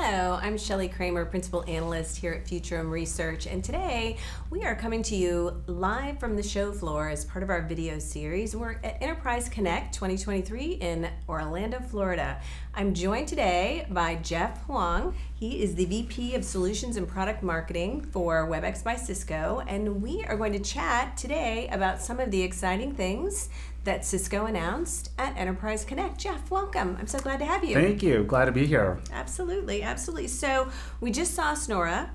Hello, I'm Shelly Kramer, Principal Analyst here at Futurum Research, and today we are coming to you live from the show floor as part of our video series. We're at Enterprise Connect 2023 in Orlando, Florida. I'm joined today by Geoff Huang. He is the VP of Solutions and Product Marketing for Webex by Cisco, and we are going to chat today about some of the exciting things that Cisco announced at Enterprise Connect. Geoff, welcome. I'm so glad to have you. Thank you. Glad to be here. Absolutely, absolutely. So we just saw Snora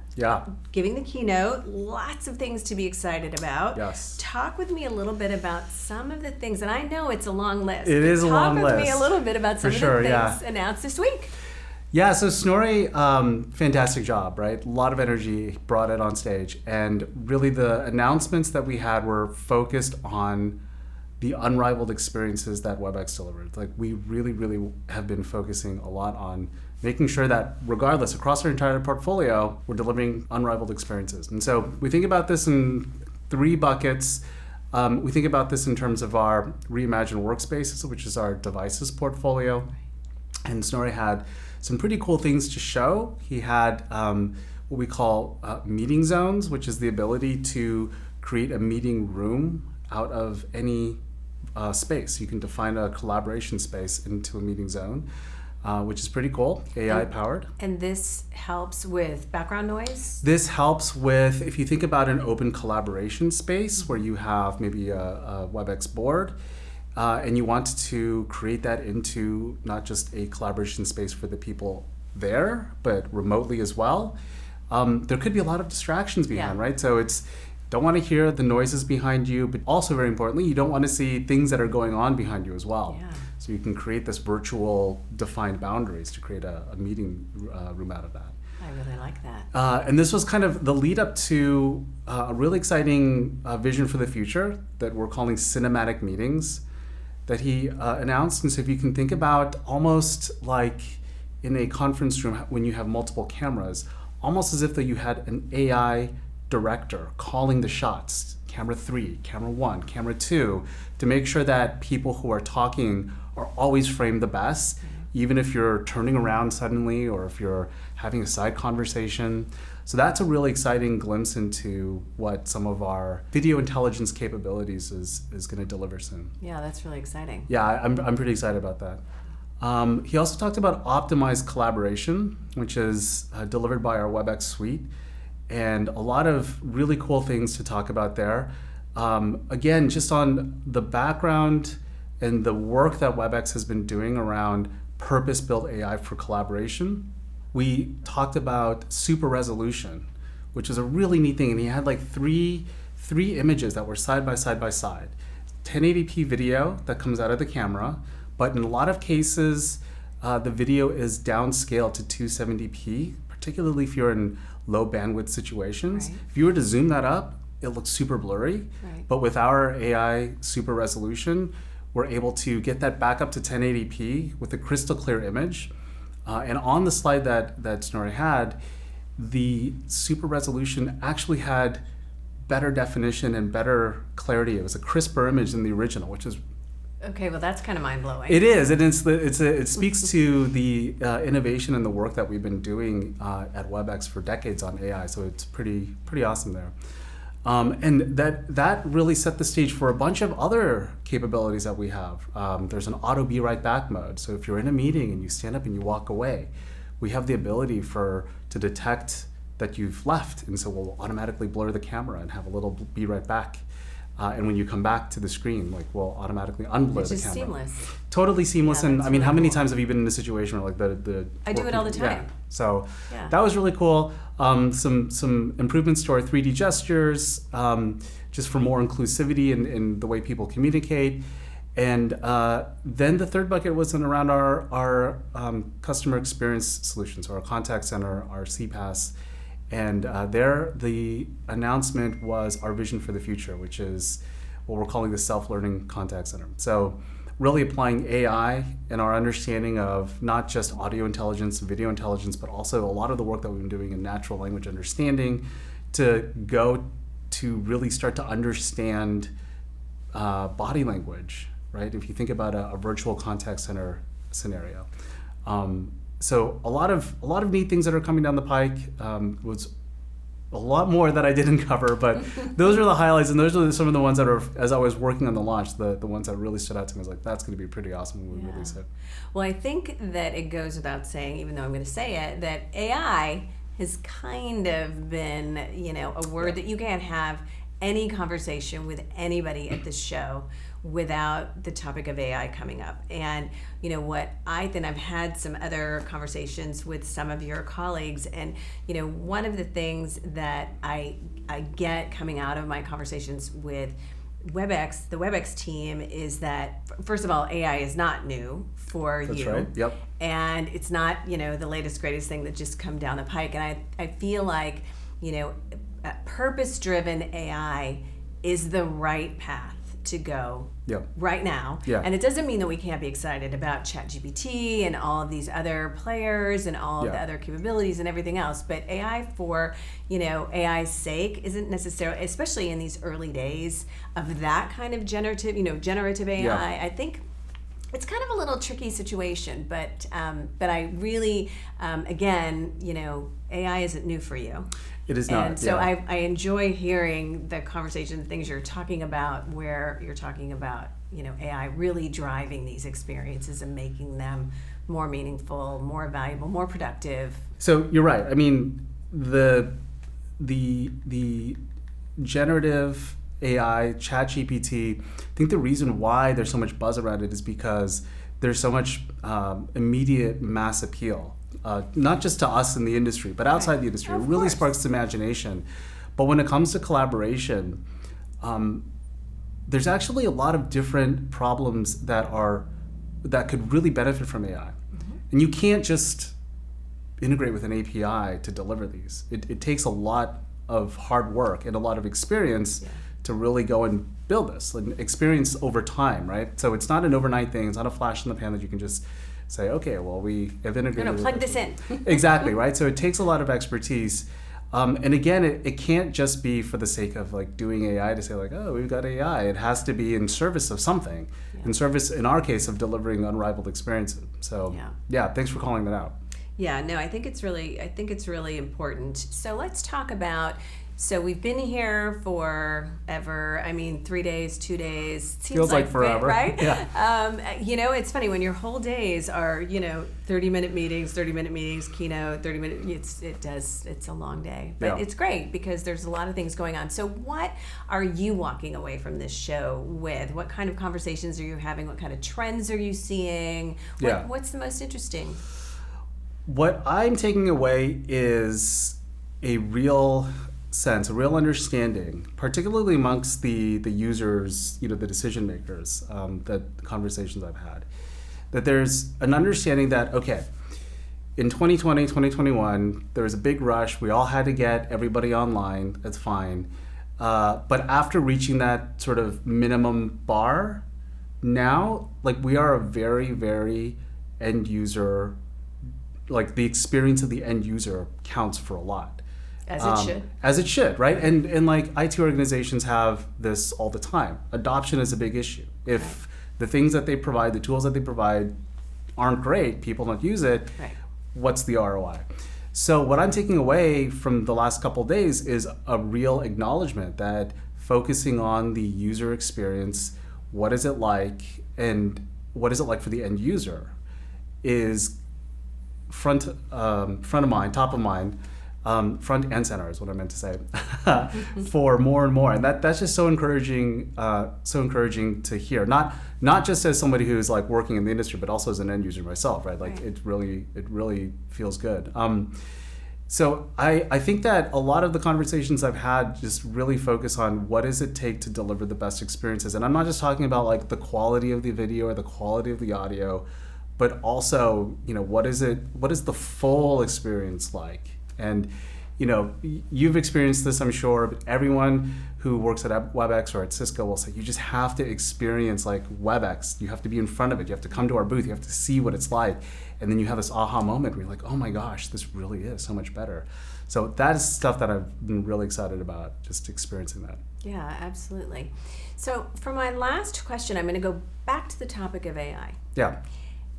giving the keynote. Lots of things to be excited about. Yes. Talk with me a little bit about some of the things, and I know it's a long list. It is a long list. Talk with me a little bit about some of the things announced this week. Yeah, so Snorri, fantastic job, right? A lot of energy, brought it on stage. And really the announcements that we had were focused on the unrivaled experiences that Webex delivered. Like, we really have been focusing a lot on making sure that regardless, across our entire portfolio, we're delivering unrivaled experiences. And so we think about this in three buckets. We think about this in terms of our reimagined workspaces, which is our devices portfolio. And Snorri had some pretty cool things to show. He had what we call meeting zones, which is the ability to create a meeting room out of any space. You can define a collaboration space into a meeting zone, which is pretty cool, AI powered. And this helps with background noise? This helps with, if you think about an open collaboration space where you have maybe a WebEx board, and you want to create that into not just a collaboration space for the people there, but remotely as well, there could be a lot of distractions behind, right? So don't want to hear the noises behind you, but also very importantly, you don't want to see things that are going on behind you as well. Yeah. So you can create this virtual defined boundaries to create a meeting room out of that. I really like that. And this was kind of the lead up to a really exciting vision for the future that we're calling cinematic meetings that he announced. And so if you can think about almost like in a conference room when you have multiple cameras, almost as if that you had an AI director calling the shots, camera 3, camera 1, camera 2, to make sure that people who are talking are always framed the best, even if you're turning around suddenly or if you're having a side conversation. So that's a really exciting glimpse into what some of our video intelligence capabilities is going to deliver soon. Yeah, that's really exciting. Yeah, I'm pretty excited about that. He also talked about optimized collaboration, which is delivered by our WebEx suite. And a lot of really cool things to talk about there. Again, just on the background and the work that Webex has been doing around purpose-built AI for collaboration, we talked about super resolution, which is a really neat thing. And he had like three images that were side by side by side. 1080p video that comes out of the camera, but in a lot of cases, the video is downscaled to 270p, particularly if you're in low bandwidth situations. Right. If you were to zoom that up, it looks super blurry. Right. But with our AI super resolution, we're able to get that back up to 1080p with a crystal clear image. And on the slide that Snorri had, the super resolution actually had better definition and better clarity. It was a crisper image than the original, which is okay, well, that's kind of mind-blowing. It is, and it speaks to the innovation and the work that we've been doing at Webex for decades on AI. So it's pretty awesome there, and that really set the stage for a bunch of other capabilities that we have. There's an auto be right back mode. So if you're in a meeting and you stand up and you walk away, we have the ability to detect that you've left, and so we'll automatically blur the camera and have a little be right back. And when you come back to the screen, like, we'll automatically unblur the camera. It's just seamless. Totally seamless. Yeah, and I mean, really how many cool. times have you been in a situation where like the I do it all the time. Yeah. So Yeah. that was really cool. Some improvements to our 3D gestures, just for more inclusivity in the way people communicate. And then the third bucket was around our customer experience solutions, or our contact center, our CPaaS. And there, the announcement was our vision for the future, which is what we're calling the self-learning contact center. So really applying AI in our understanding of not just audio intelligence, video intelligence, but also a lot of the work that we've been doing in natural language understanding to go to really start to understand body language, right? If you think about a virtual contact center scenario, so a lot of neat things that are coming down the pike. Was a lot more that I didn't cover, but those are the highlights, and those are some of the ones that are, as I was working on the launch, the ones that really stood out to me. I was like, that's going to be pretty awesome when we release it. Well, I think that it goes without saying, even though I'm going to say it, that AI has kind of been, a word that you can't have any conversation with anybody at this show without the topic of AI coming up. And what I've had some other conversations with some of your colleagues, and one of the things that I get coming out of my conversations with Webex, the Webex team, is that first of all, AI is not new for That's you. Right. Yep. And it's not, the latest greatest thing that just come down the pike. And I feel like, purpose-driven AI is the right path to go right now. Yeah. And it doesn't mean that we can't be excited about ChatGPT and all of these other players and all of the other capabilities and everything else. But AI for, AI's sake isn't necessarily, especially in these early days of that kind of generative AI. Yeah. I think it's kind of a little tricky situation, but I really, again, AI isn't new for you. It is not. And so I enjoy hearing the conversation, the things you're talking about, where you're talking about, AI really driving these experiences and making them more meaningful, more valuable, more productive. So you're right. I mean, the generative AI, ChatGPT, I think the reason why there's so much buzz around it is because there's so much immediate mass appeal. Not just to us in the industry, but outside the industry. It really sparks imagination. But when it comes to collaboration, there's actually a lot of different problems that could really benefit from AI. Mm-hmm. And you can't just integrate with an API to deliver these. It takes a lot of hard work and a lot of experience to really go and build this, and experience over time, right? So it's not an overnight thing. It's not a flash in the pan that you can just say, okay, well, we have integrated. Plug this in. Exactly, right? So it takes a lot of expertise. And again, it can't just be for the sake of like doing AI to say like, oh, we've got AI. It has to be in service of something, in service, in our case, of delivering unrivaled experiences. So thanks for calling that out. Yeah, no, I think it's really important. So let's talk about, so we've been here forever. I mean, 3 days, 2 days. Feels like forever, right? Yeah. It's funny when your whole days are, 30-minute meetings, keynote, 30-minute. It's a long day, but it's great because there's a lot of things going on. So what are you walking away from this show with? What kind of conversations are you having? What kind of trends are you seeing? What's the most interesting? What I'm taking away is a real sense, a real understanding, particularly amongst the users, the decision makers, the conversations I've had, that there's an understanding that, okay, in 2020, 2021, there was a big rush. We all had to get everybody online. That's fine. But after reaching that sort of minimum bar, now, like, we are a very, very end user, like the experience of the end user counts for a lot. As it should. As it should, right? And like IT organizations have this all the time. Adoption is a big issue. If the things that they provide, the tools that they provide aren't great, people don't use it, what's the ROI? So what I'm taking away from the last couple of days is a real acknowledgement that focusing on the user experience, what is it like, and what is it like for the end user, is front of mind, top of mind, front and center is what I meant to say, for more and more, and that's just so encouraging to hear. Not just as somebody who's like working in the industry, but also as an end user myself, right? Like it really feels good. So I think that a lot of the conversations I've had just really focus on what does it take to deliver the best experiences, and I'm not just talking about like the quality of the video or the quality of the audio, but also what is the full experience like. And you've experienced this, I'm sure, but everyone who works at Webex or at Cisco will say you just have to experience like Webex. You have to be in front of it. You have to come to our booth. You have to see what it's like. And then you have this aha moment where you're like, oh my gosh, this really is so much better. So that is stuff that I've been really excited about, just experiencing that. Yeah, absolutely. So for my last question, I'm going to go back to the topic of AI. Yeah.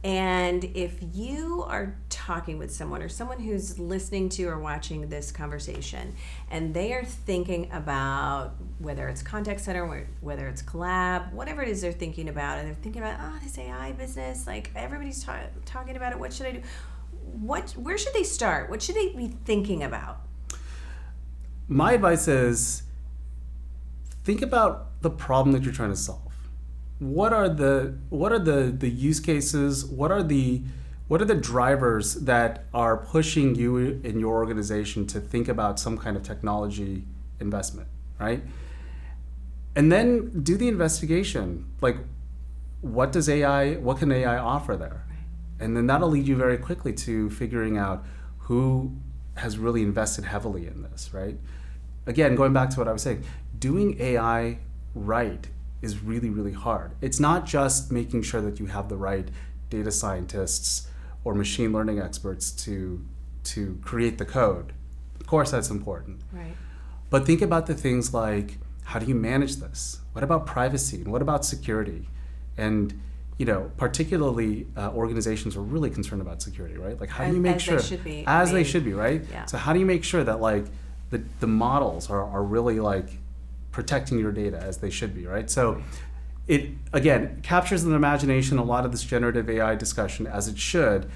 And if you are talking with someone, or someone who's listening to or watching this conversation, and they are thinking about whether it's contact center, whether it's collab, whatever it is they're thinking about, and they're thinking about, oh, this AI business, like everybody's talking about it, what should I do? Where should they start? What should they be thinking about? My advice is think about the problem that you're trying to solve. What are the use cases? What are the drivers that are pushing you in your organization to think about some kind of technology investment, right? And then do the investigation. Like, what can AI offer there? Right. And then that'll lead you very quickly to figuring out who has really invested heavily in this, right? Again, going back to what I was saying, doing AI right is really, really hard. It's not just making sure that you have the right data scientists or machine learning experts to create the code. Of course, that's important. Right. But think about the things like, how do you manage this? What about privacy? And what about security? And particularly organizations are really concerned about security, right? Like, how do you make sure? As they should be. They should be, right? Yeah. So how do you make sure that like the models are really like protecting your data as they should be, right? So it, again, captures in the imagination a lot of this generative AI discussion, as it should,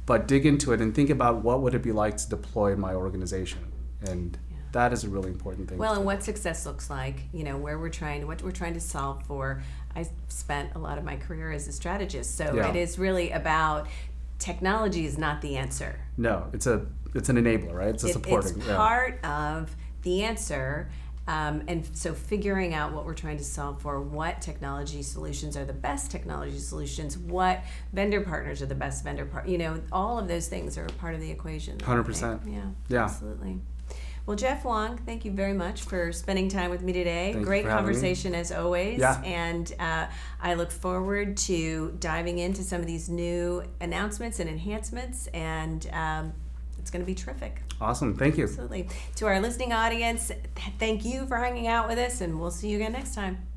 but dig into it and think about what would it be like to deploy in my organization. And that is a really important thing. Well, and what success looks like, what we're trying to solve for. I spent a lot of my career as a strategist, so it is really about technology is not the answer. No, it's an enabler, right? It's a supporting. It's part of the answer. And so figuring out what we're trying to solve for, what technology solutions are the best technology solutions, what vendor partners are the best vendor partners, all of those things are a part of the equation. 100%. Yeah, absolutely. Well, Geoff Huang, thank you very much for spending time with me today. Thank Great you for having conversation as always. Yeah. And I look forward to diving into some of these new announcements and enhancements, and it's going to be terrific. Awesome. Thank you. Absolutely. To our listening audience, thank you for hanging out with us, and we'll see you again next time.